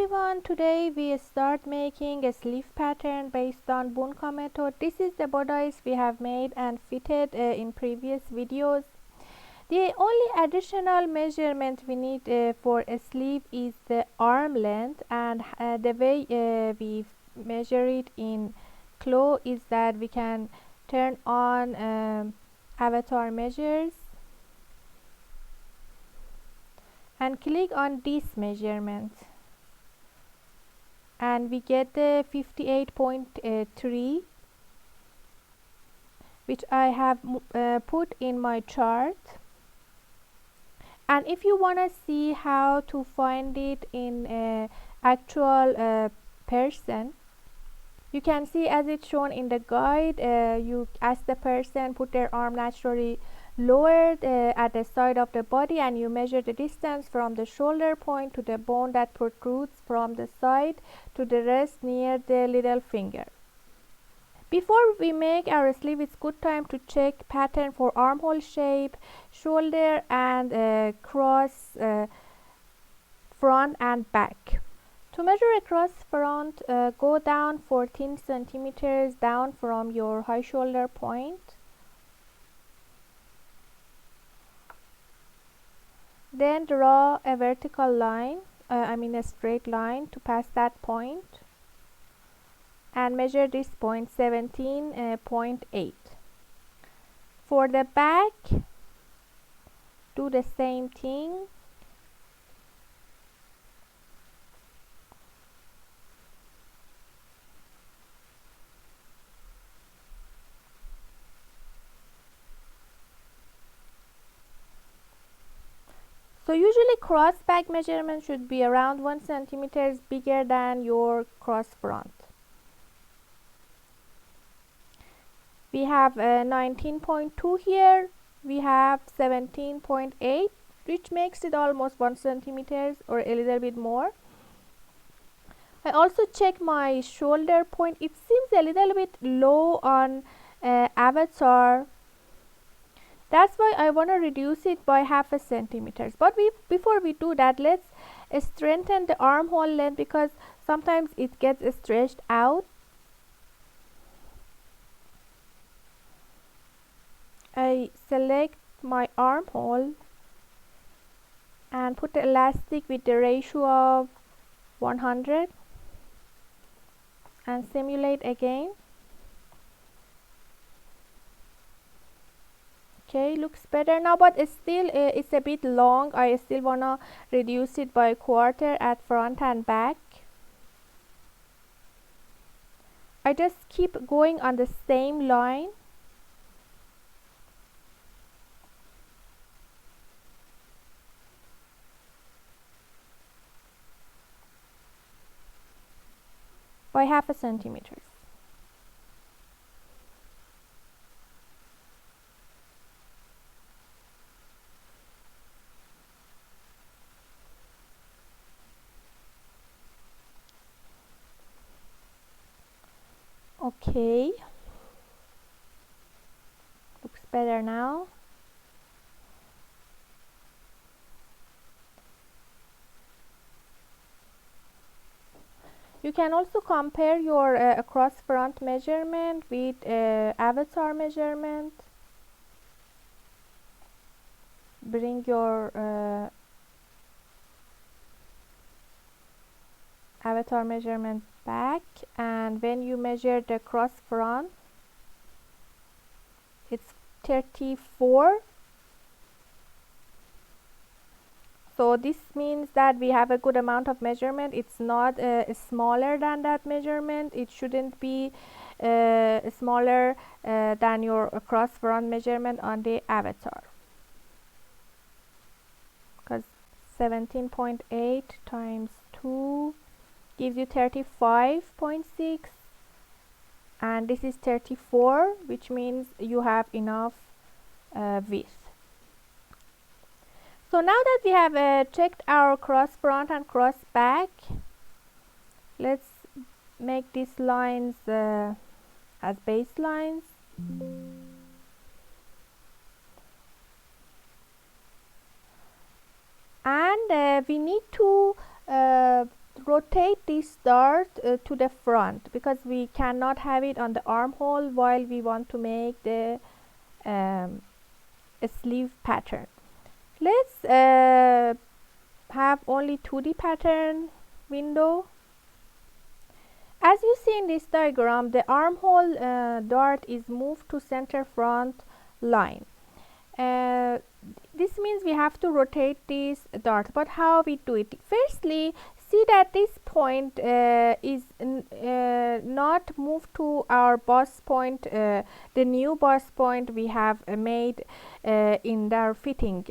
everyone, today we start making a sleeve pattern based on Bunka method. This is the bodice we have made and fitted in previous videos. The only additional measurement we need for a sleeve is the arm length, and the way we measure it in CLO is that we can turn on avatar measures and click on this measurement, and we get the 58.3, which I have put in my chart. And if you want to see how to find it in actual person, you can see as it's shown in the guide. You ask the person put their arm naturally lowered at the side of the body, and you measure the distance from the shoulder point to the bone that protrudes from the side to the rest near the little finger. Before we make our sleeve, it's good time to check pattern for armhole shape, shoulder, and cross front and back. To measure across front, go down 14 centimeters down from your high shoulder point. Then draw a vertical line, a straight line to pass that point, and measure this point 17.8. For the back, do the same thing. So usually cross back measurement should be around 1 centimeter bigger than your cross front. We have 19.2 here, we have 17.8, which makes it almost 1 centimeter or a little bit more. I also check my shoulder point. It seems a little bit low on avatar. That's why I want to reduce it by half a centimeter. But before we do that, let's strengthen the armhole length, because sometimes it gets stretched out. I select my armhole and put the elastic with the ratio of 100 and simulate again. Okay, looks better now, but still it's a bit long. I still wanna reduce it by a quarter at front and back. I just keep going on the same line. By half a centimeter. Okay, looks better now. You can also compare your across front measurement with avatar measurement. Bring your avatar measurement back, and when you measure the cross front, it's 34. So this means that we have a good amount of measurement. It's not smaller than that measurement. It shouldn't be smaller than your cross front measurement on the avatar, because 17.8 times 2 gives you 35.6, and this is 34, which means you have enough width. So now that we have checked our cross front and cross back, let's make these lines as baselines. And we need to rotate this dart to the front, because we cannot have it on the armhole while we want to make the sleeve pattern. Let's have only 2D pattern window. As you see in this diagram, the armhole dart is moved to center front line. This means we have to rotate this dart, but how we do it? Firstly, see that this point is not moved to our boss point, the new boss point we have made in our fitting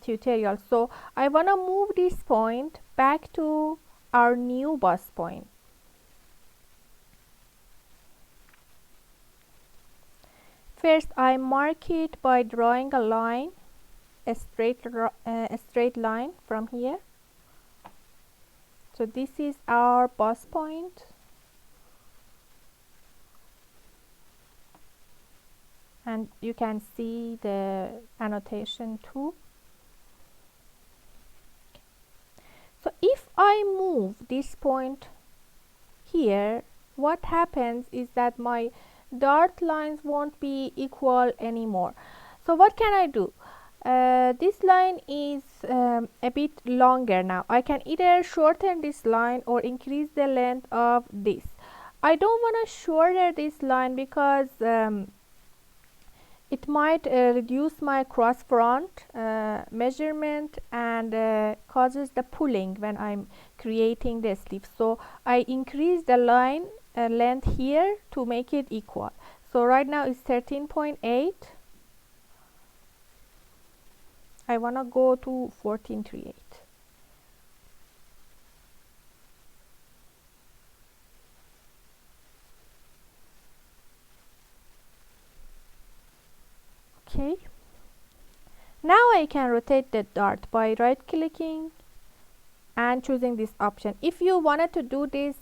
tutorial. So I want to move this point back to our new boss point. First, I mark it by drawing a line, a straight line from here. So this is our boss point, and you can see the annotation too. So if I move this point here, what happens is that my dart lines won't be equal anymore. So what can I do? This line is a bit longer now. I can either shorten this line or increase the length of this. I don't want to shorten this line because it might reduce my cross front measurement and causes the pulling when I'm creating the sleeve. So I increase the line length here to make it equal. So right now it's 13.8. I want to go to 14.38. Okay. Now I can rotate the dart by right clicking and choosing this option. If you wanted to do this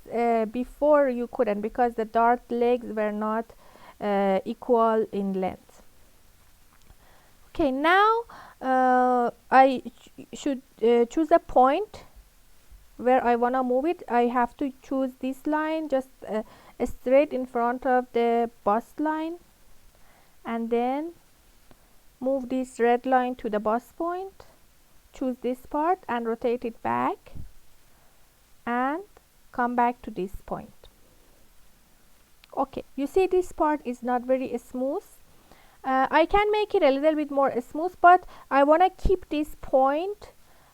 before, you couldn't, because the dart legs were not equal in length. Okay, now I should choose a point where I want to move it. I have to choose this line just straight in front of the bust line, and then move this red line to the bust point. Choose this part and rotate it back and come back to this point. Okay, you see this part is not very smooth. I can make it a little bit more smooth, but I want to keep this point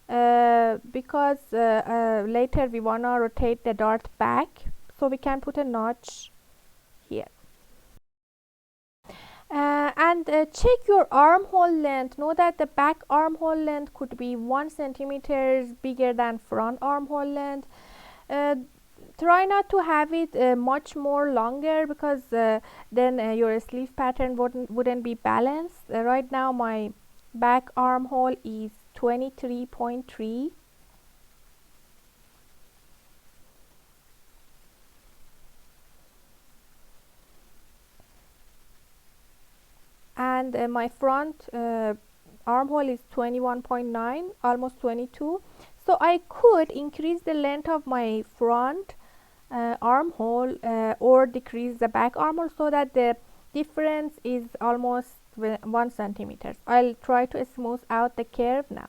because later we want to rotate the dart back, so we can put a notch here. And check your armhole length. Know that the back armhole length could be 1 centimeter bigger than front armhole length. Try not to have it much more longer, because then your sleeve pattern wouldn't be balanced. Right now my back armhole is 23.3. And my front armhole is 21.9, almost 22. So I could increase the length of my front armhole or decrease the back armhole, so that the difference is almost 1 centimeter. I'll try to smooth out the curve now.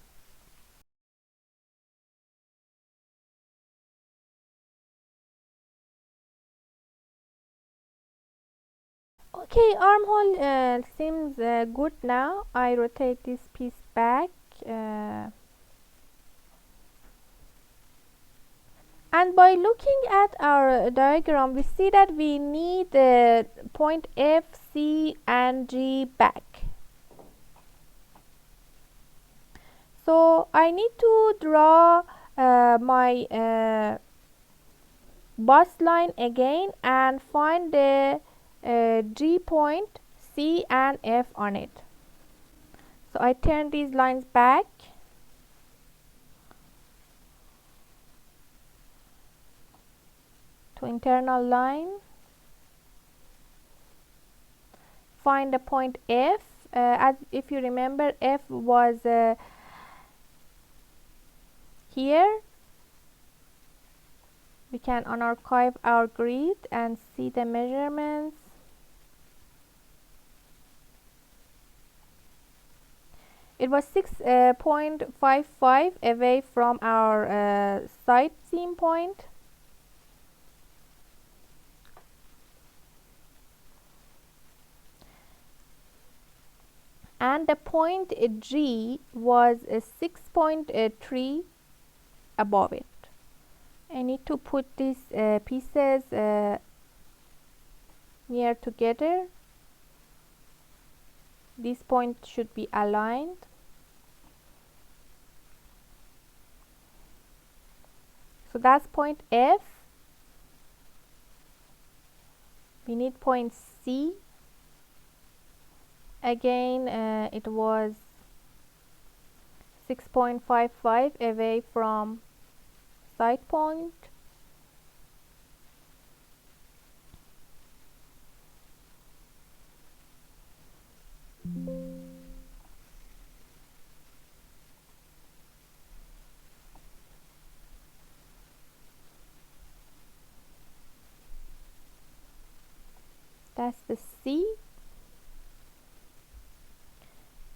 Okay, armhole seems good now. I rotate this piece back and by looking at our diagram, we see that we need point F, C and G back. So I need to draw my bust line again and find the G point, C and F on it. So I turn these lines back to internal line, find the point F. As if you remember, F was here, We can unarchive our grid and see the measurements. It was 6.55 away from our side seam point. And the point G was 6.3 above it. I need to put these pieces near together. This point should be aligned. So that's point F. We need point C. Again, it was 6.55 away from side point. That's the C.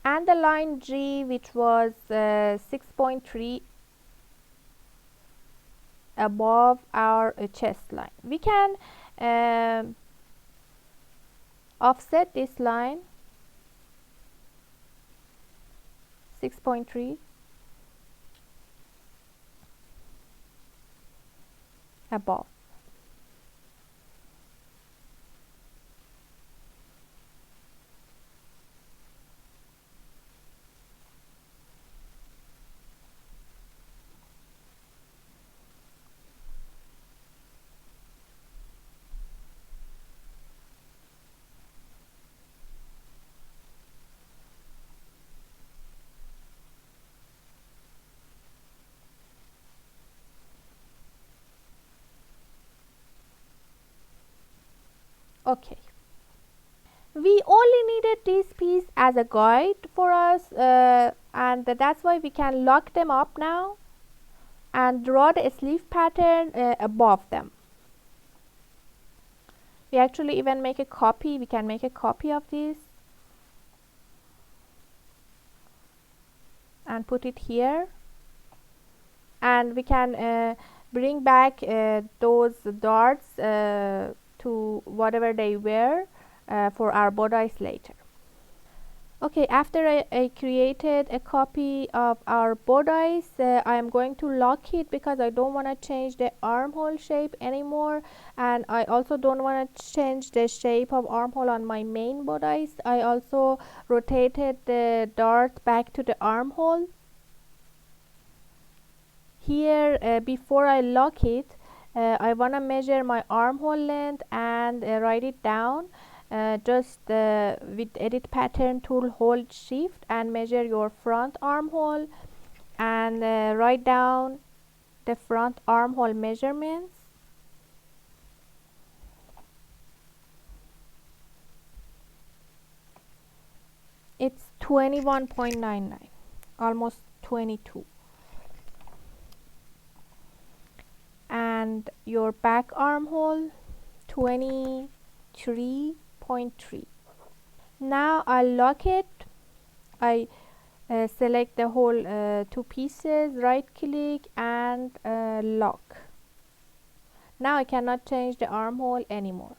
And the line G, which was 6.3 above our chest line. We can offset this line 6.3 above. Okay, we only needed this piece as a guide for us, and that's why we can lock them up now and draw the sleeve pattern above them. We actually even make a copy. We can make a copy of this and put it here, and we can bring back those darts to whatever they were for our bodice later. Okay, after I created a copy of our bodice, I am going to lock it because I don't want to change the armhole shape anymore, and I also don't want to change the shape of armhole on my main bodice. I also rotated the dart back to the armhole. Here, before I lock it, I want to measure my armhole length and write it down. Just with edit pattern tool, hold shift and measure your front armhole and write down the front armhole measurements. It's 21.99, almost 22. And your back armhole 23.3. Now I'll lock it. I select the whole two pieces, right click and lock. Now I cannot change the armhole anymore.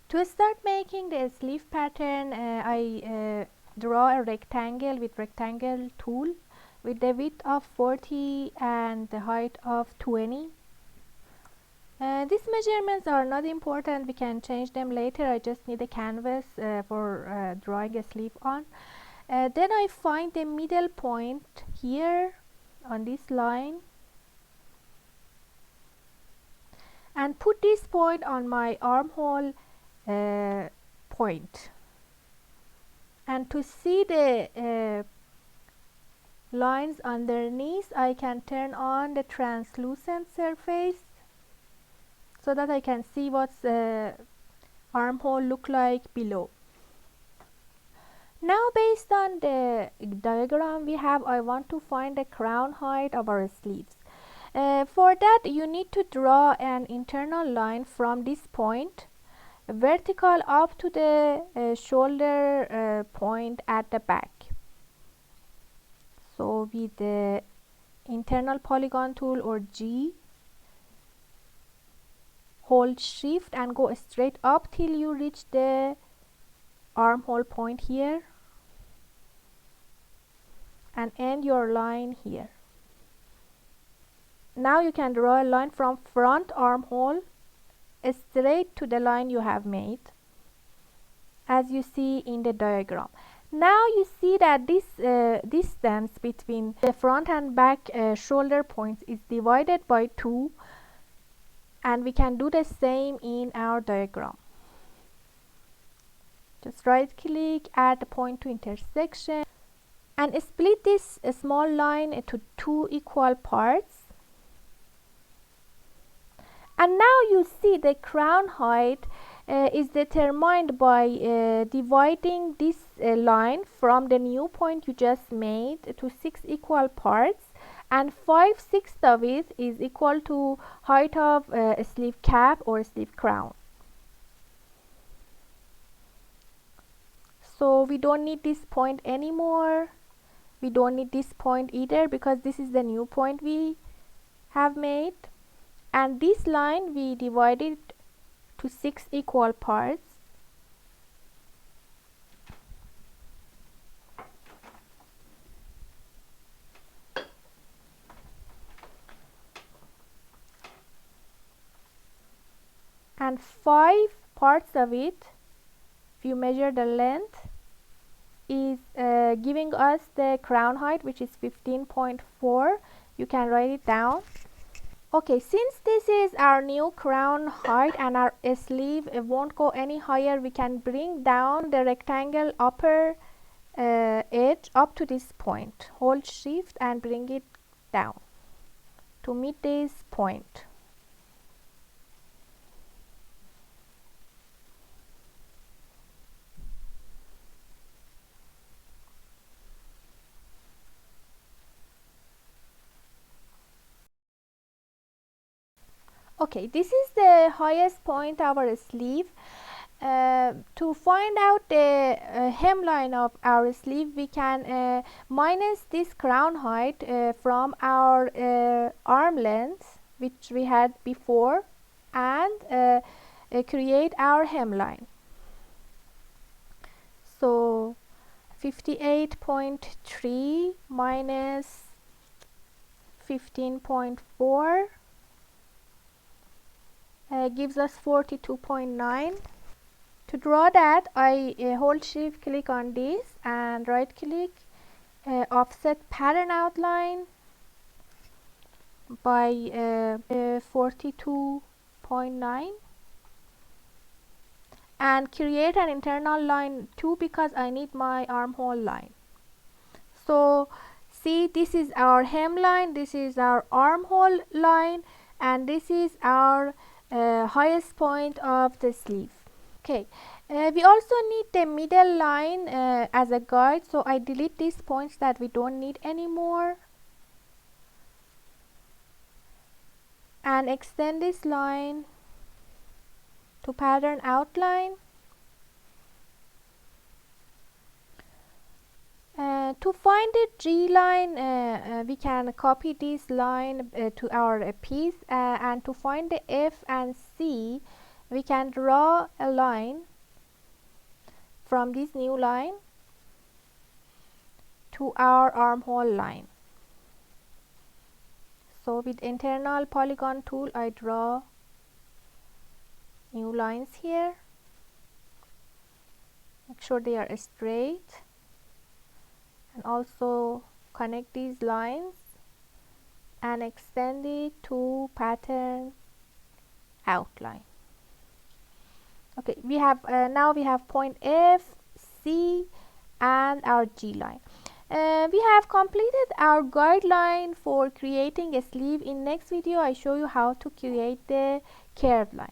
To start making the sleeve pattern, I draw a rectangle with rectangle tool with the width of 40 and the height of 20. These measurements are not important, we can change them later. I just need a canvas for drawing a sleeve on. Then I find the middle point here on this line and put this point on my armhole point. And to see the lines underneath, I can turn on the translucent surface so that I can see what's armhole look like below. Now based on the diagram we have, I want to find the crown height of our sleeves. For that you need to draw an internal line from this point vertical up to the shoulder point at the back. So with the internal polygon tool or G, hold shift and go straight up till you reach the armhole point here and end your line here. Now you can draw a line from front armhole straight to the line you have made, as you see in the diagram. Now you see that this distance between the front and back shoulder points is divided by 2, and we can do the same in our diagram. Just right click, add the point to intersection and split this small line into 2 equal parts. And now you see the crown height is determined by dividing this line from the new point you just made to 6 equal parts, and 5/6 of it is equal to height of a sleeve cap or a sleeve crown. So we don't need this point anymore. We don't need this point either because this is the new point we have made. And this line we divided to 6 equal parts. And 5 parts of it, if you measure the length, is giving us the crown height, which is 15.4. You can write it down. Okay, since this is our new crown height and our sleeve won't go any higher, we can bring down the rectangle upper edge up to this point. Hold shift and bring it down to meet this point. Okay, this is the highest point of our sleeve. To find out the hemline of our sleeve, we can minus this crown height from our arm length, which we had before, and create our hemline. So 58.3 minus 15.4 gives us 42.9. To draw that, I hold shift click on this and right click, offset pattern outline by 42.9 and create an internal line 2 because I need my armhole line. So see, this is our hemline, this is our armhole line, and this is our highest point of the sleeve. Okay, we also need the middle line as a guide, so I delete these points that we don't need anymore and extend this line to pattern outline. To find the G line, we can copy this line to our piece, and to find the F and C, we can draw a line from this new line to our armhole line. So with internal polygon tool, I draw new lines here. Make sure they are straight, and also connect these lines and extend it to pattern outline. Okay, we have now we have point F, C, and our G line. We have completed our guideline for creating a sleeve. In next video, I show you how to create the curved line.